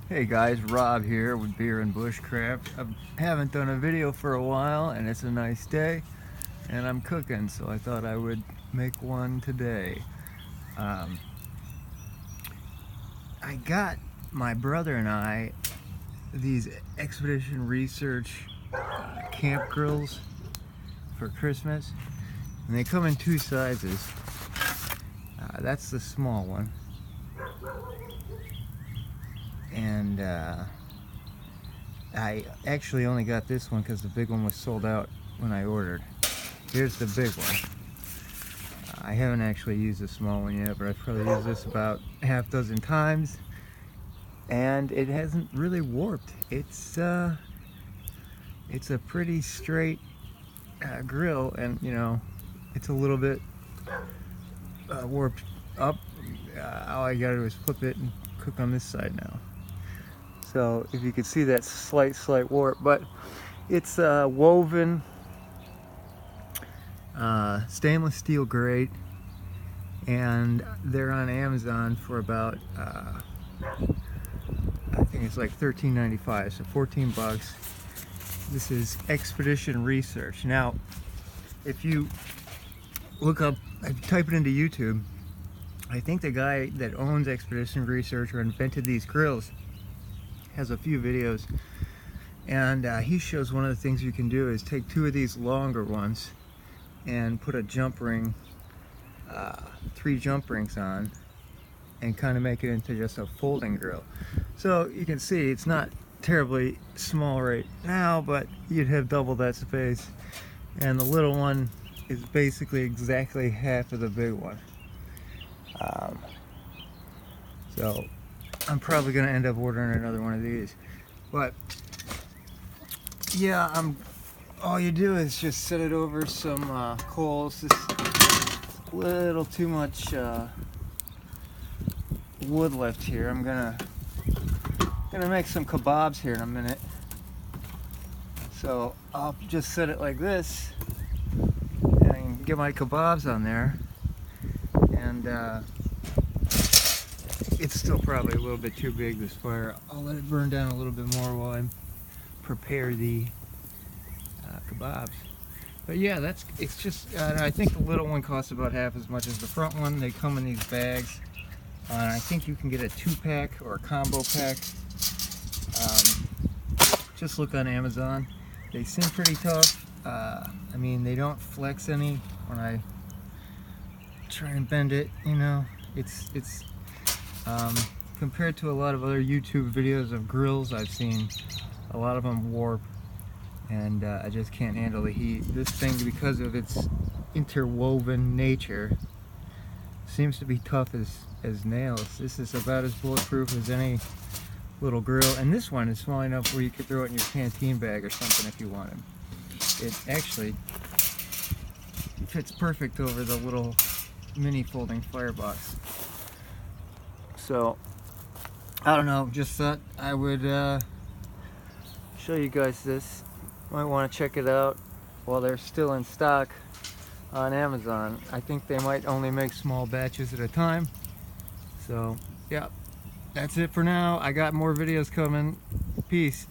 Hey guys, Rob here with Beer and Bushcraft. I haven't done a video for a while and it's a nice day and I'm cooking, so I thought I would make one today. I got my brother and I these Expedition Research camp grills for Christmas, and they come in two sizes. That's the small one, and I actually only got this one because the big one was sold out when I ordered. Here's the big one. I haven't actually used the small one yet, but I've probably used this about half dozen times, and it hasn't really warped. It's a pretty straight grill, and you know, it's a little bit warped up. All I gotta do is flip it and cook on this side now. So if you can see that slight warp, but it's woven stainless steel grate, and they're on Amazon for about I think it's like $13.95, so 14 bucks. This is Expedition Research. Now, if you look up, type it into YouTube, I think the guy that owns Expedition Research or invented these grills has a few videos, and he shows one of the things you can do is take two of these longer ones and put a jump ring, 3 jump rings on, and kind of make it into just a folding grill. So you can see it's not terribly small right now, but you'd have double that space, and the little one is basically exactly half of the big one. So I'm probably going to end up ordering another one of these, but yeah, all you do is just set it over some coals. This is a little too much wood left here. I'm gonna make some kebabs here in a minute, so I'll just set it like this and get my kebabs on there, and it's still probably a little bit too big, this fire. I'll let it burn down a little bit more while I prepare the kebabs. But yeah, it's just I think the little one costs about half as much as the front one. They come in these bags, and I think you can get a 2-pack or a combo pack. Just look on Amazon. They seem pretty tough. I mean, they don't flex any when I try and bend it, you know. It's compared to a lot of other YouTube videos of grills I've seen, a lot of them warp, and I just can't handle the heat. This thing, because of its interwoven nature, seems to be tough as nails. This is about as bulletproof as any little grill, and this one is small enough where you could throw it in your canteen bag or something if you wanted. It actually fits perfect over the little mini folding firebox. So I don't know, just thought I would show you guys this. Might want to check it out while they're still in stock on Amazon. I think they might only make small batches at a time. So yeah, that's it for now. I got more videos coming. Peace.